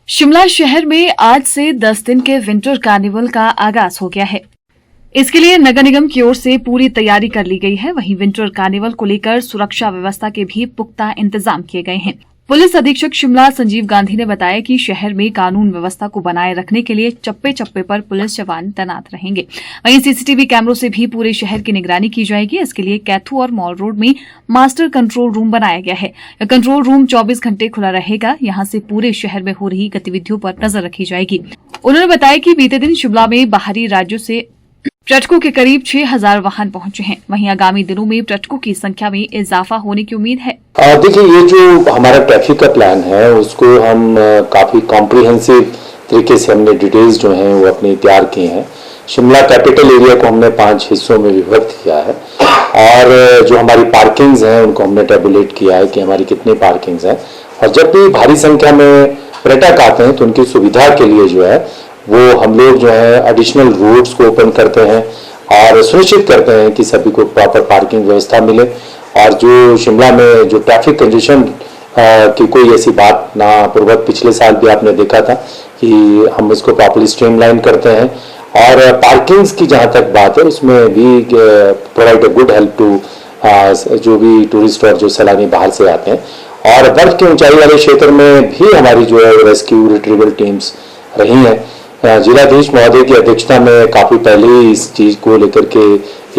शिमला शहर में आज से 10 दिन के विंटर कार्निवल का आगाज हो गया है। इसके लिए नगर निगम की ओर से पूरी तैयारी कर ली गई है। वहीं विंटर कार्निवल को लेकर सुरक्षा व्यवस्था के भी पुख्ता इंतजाम किए गए हैं। पुलिस अधीक्षक शिमला संजीव गांधी ने बताया कि शहर में कानून व्यवस्था को बनाए रखने के लिए चप्पे चप्पे पर पुलिस जवान तैनात रहेंगे। वहीं सीसीटीवी कैमरों से भी पूरे शहर की निगरानी की जाएगी। इसके लिए कैथू और मॉल रोड में मास्टर कंट्रोल रूम बनाया गया है। यह कंट्रोल रूम 24 घंटे खुला रहेगा। यहां से पूरे शहर में हो रही गतिविधियों पर नजर रखी जाएगी। उन्होंने बताया कि बीते दिन शिमला में बाहरी राज्यों से पर्यटकों के करीब 6000 वाहन पहुंचे हैं। वहीं आगामी दिनों में पर्यटकों की संख्या में इजाफा होने की उम्मीद है। देखिए, ये जो हमारा ट्रैफिक का प्लान है उसको हम काफी कॉम्प्रिहेंसिव तरीके से हमने डिटेल्स जो हैं वो अपने तैयार किए हैं। शिमला कैपिटल एरिया को हमने 5 हिस्सों में विभक्त किया है और जो हमारी पार्किंग्स हैं उनको हमने टेबुलेट किया है कि हमारी कितनी पार्किंग्स हैं। और जब भी भारी संख्या में पर्यटक आते हैं तो उनकी सुविधा के लिए जो है वो हम लोग जो है एडिशनल रूट्स को ओपन करते हैं और सुनिश्चित करते हैं कि सभी को प्रॉपर पार्किंग व्यवस्था मिले। और जो शिमला में जो ट्रैफिक कंजेशन की कोई ऐसी बात ना पूर्वक पिछले साल भी आपने देखा था कि हम इसको प्रॉपर्ली स्ट्रीमलाइन करते हैं। और पार्किंग्स की जहाँ तक बात है उसमें भी provide a good help to जो भी टूरिस्ट और जो सैलानी बाहर से आते हैं। और बर्फ के ऊंचाई वाले क्षेत्र में भी हमारी जो है रेस्क्यू रिट्रीवल टीम्स रही हैं। जिलाधीश महोदय की अध्यक्षता में काफी पहले ही इस चीज को लेकर के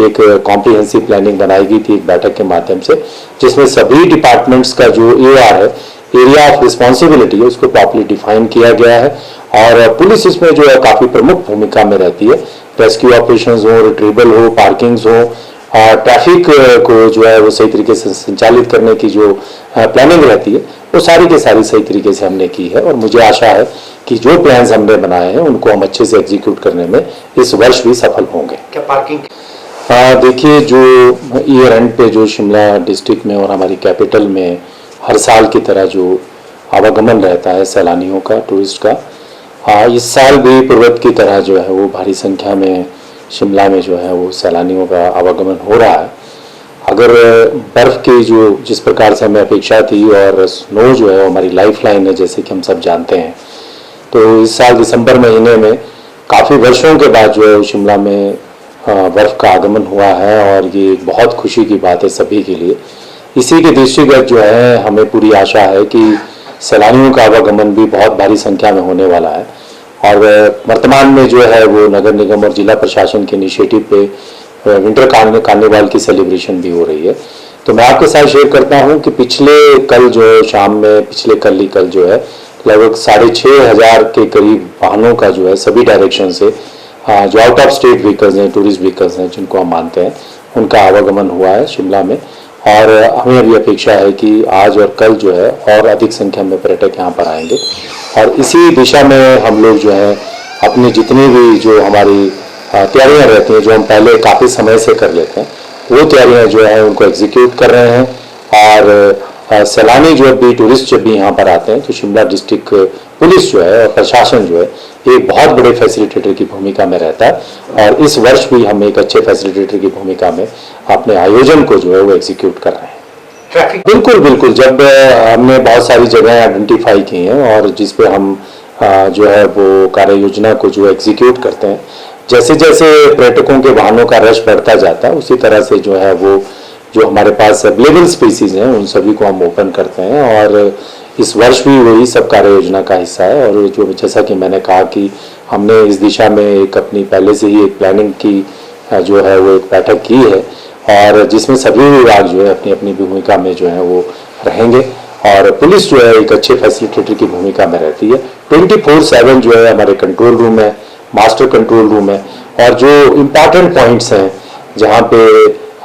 एक कॉम्प्रिहेंसिव प्लानिंग बनाई गई थी एक बैठक के माध्यम से, जिसमें सभी डिपार्टमेंट्स का जो एआर है, एरिया ऑफ रिस्पॉन्सिबिलिटी है, उसको प्रॉपर्ली डिफाइन किया गया है। और पुलिस इसमें जो है काफी प्रमुख भूमिका में रहती है। रेस्क्यू ऑपरेशंस हो, रिट्रीवल हो, पार्किंग्स हो और ट्रैफिक को जो है वो सही तरीके से संचालित करने की जो प्लानिंग रहती है वो सारी के सारी सही तरीके से हमने की है। और मुझे आशा है कि जो प्लान्स हमने बनाए हैं उनको हम अच्छे से एग्जीक्यूट करने में इस वर्ष भी सफल होंगे। क्या पार्किंग? देखिए, जो ईयर एंड पे जो शिमला डिस्ट्रिक्ट में और हमारी कैपिटल में हर साल की तरह जो आवागमन रहता है सैलानियों का, टूरिस्ट का, इस साल भी पूर्वत की तरह जो है वो भारी संख्या में शिमला में जो है वो सैलानियों का आवागमन हो रहा है। अगर बर्फ़ की जो जिस प्रकार से हमें अपेक्षा थी और स्नो जो है वो हमारी लाइफ लाइन है जैसे कि हम सब जानते हैं, तो इस साल दिसंबर महीने में काफ़ी वर्षों के बाद जो है शिमला में बर्फ़ का आगमन हुआ है और ये बहुत खुशी की बात है सभी के लिए। इसी के दृष्टिगत जो है हमें पूरी आशा है कि सैलानियों का आवागमन भी बहुत भारी संख्या में होने वाला है। और वर्तमान में जो है वो नगर निगम और जिला प्रशासन के इनिशिएटिव पे विंटर कार्निवाल की सेलिब्रेशन भी हो रही है। तो मैं आपके साथ शेयर करता हूँ कि पिछले कल जो है लगभग 6500 के करीब वाहनों का जो है सभी डायरेक्शन से जो आउट ऑफ स्टेट व्हीकल्स हैं, टूरिस्ट व्हीकल्स हैं जिनको हम मानते हैं, उनका आवागमन हुआ है शिमला में। और हमें अभी अपेक्षा है कि आज और कल जो है और अधिक संख्या में पर्यटक यहाँ पर आएंगे। और इसी दिशा में हम लोग जो है अपनी जितनी भी जो हमारी तैयारियाँ रहती हैं जो हम पहले काफ़ी समय से कर लेते हैं, वो तैयारियाँ जो है उनको एग्जीक्यूट कर रहे हैं। और सैलानी जो भी टूरिस्ट जब भी यहाँ पर आते हैं तो शिमला डिस्ट्रिक्ट पुलिस जो है और प्रशासन जो है एक बहुत बड़े फैसिलिटेटर की भूमिका में रहता है। और इस वर्ष भी हम एक अच्छे फैसिलिटेटर की भूमिका में अपने आयोजन को जो है वो एग्जीक्यूट कर रहे हैं। ट्रैफिक? बिल्कुल, जब हमने बहुत सारी जगह आइडेंटिफाई की हैं और जिस पे हम जो है वो कार्य योजना को जो एग्जीक्यूट करते हैं, जैसे जैसे पर्यटकों के वाहनों का रश बढ़ता जाता है उसी तरह से जो है वो जो हमारे पास अवेलेबल स्पीसीज हैं उन सभी को हम ओपन करते हैं। और इस वर्ष भी वही सब कार्य योजना का हिस्सा है। और जो जैसा कि मैंने कहा कि हमने इस दिशा में एक अपनी पहले से ही एक प्लानिंग की जो है वो एक बैठक की है और जिसमें सभी विभाग जो है अपनी अपनी भूमिका में जो है वो रहेंगे। और पुलिस जो है एक अच्छे फैसिलिटेटर की भूमिका में रहती है। 24/7 जो है हमारे कंट्रोल रूम है, मास्टर कंट्रोल रूम है। और जो इम्पॉर्टेंट पॉइंट्स हैं जहाँ पे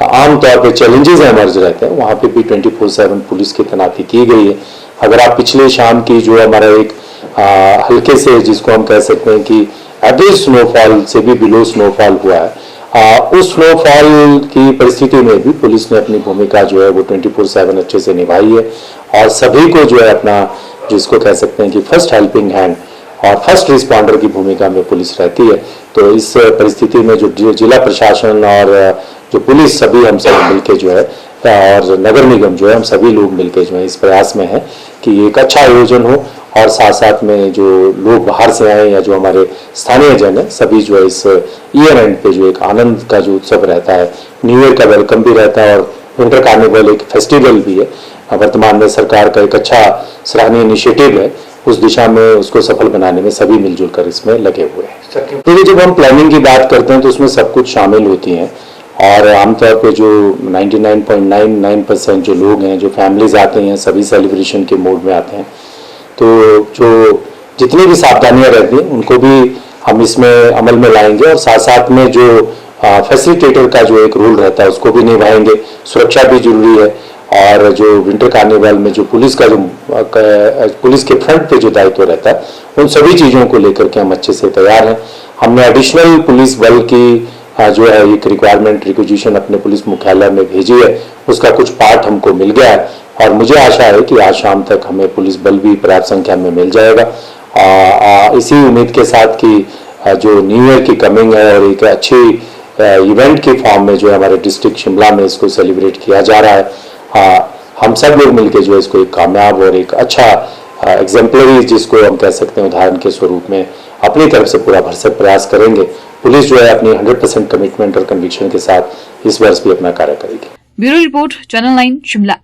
आमतौर पे चैलेंजेस एमर्ज रहते हैं वहाँ पे भी 24/7 पुलिस की तैनाती की गई है। अगर आप पिछले शाम की जो हमारा एक हल्के से जिसको हम कह सकते हैं कि एवरेज स्नोफॉल से भी बिलो स्नोफॉल हुआ है, उस स्नोफॉल की परिस्थिति में भी पुलिस ने अपनी भूमिका जो है वो 24/7 अच्छे से निभाई है। और सभी को जो है अपना जिसको कह सकते हैं कि फर्स्ट हेल्पिंग हैंड और फर्स्ट रिस्पॉन्डर की भूमिका में पुलिस रहती है। तो इस परिस्थिति में जो जिला प्रशासन और जो पुलिस सभी हम सब मिलके जो है और नगर निगम जो है हम सभी लोग मिलके जो है इस प्रयास में है कि एक अच्छा आयोजन हो और साथ साथ में जो लोग बाहर से आए या जो हमारे स्थानीय जन है सभी जो है इस ईयर एंड पे जो एक आनंद का जो उत्सव रहता है, न्यू ईयर का वेलकम भी रहता है और विंटर कार्निवल एक फेस्टिवल भी है। वर्तमान में सरकार का एक अच्छा सराहनीय इनिशिएटिव है, उस दिशा में उसको सफल बनाने में सभी मिलजुल कर इसमें लगे हुए हैं। तो जब हम प्लानिंग की बात करते हैं तो उसमें सब कुछ शामिल होती हैं और आमतौर पे जो 99.99% जो लोग हैं, जो फैमिलीज आते हैं, सभी सेलिब्रेशन के मोड में आते हैं। तो जो जितनी भी सावधानियां रहती हैं उनको भी हम इसमें अमल में लाएंगे और साथ साथ में जो फैसिलिटेटर का जो एक रोल रहता है उसको भी निभाएंगे। सुरक्षा भी जरूरी है और जो विंटर कार्निवल में जो पुलिस का जो पुलिस के फ्रंट पे जो दायित्व रहता है उन सभी चीज़ों को लेकर के हम अच्छे से तैयार हैं। हमने एडिशनल पुलिस बल की जो है एक रिक्वायरमेंट रिक्विजिशन अपने पुलिस मुख्यालय में भेजी है, उसका कुछ पार्ट हमको मिल गया है और मुझे आशा है कि आज शाम तक हमें पुलिस बल भी पर्याप्त संख्या में मिल जाएगा। इसी उम्मीद के साथ कि जो न्यू ईयर की कमिंग है और एक अच्छी इवेंट के फॉर्म में जो है हमारे डिस्ट्रिक्ट शिमला में इसको सेलिब्रेट किया जा रहा है, हम सब लोग मिलकर जो है इसको एक कामयाब और एक अच्छा एग्जाम्पलरी जिसको हम कह सकते हैं उदाहरण के स्वरूप में अपनी तरफ से पूरा भरसक प्रयास करेंगे। पुलिस जो है अपनी 100% कमिटमेंट और कन्विक्शन के साथ इस वर्ष भी अपना कार्य करेगी। Bureau report, channel 9 Shimla.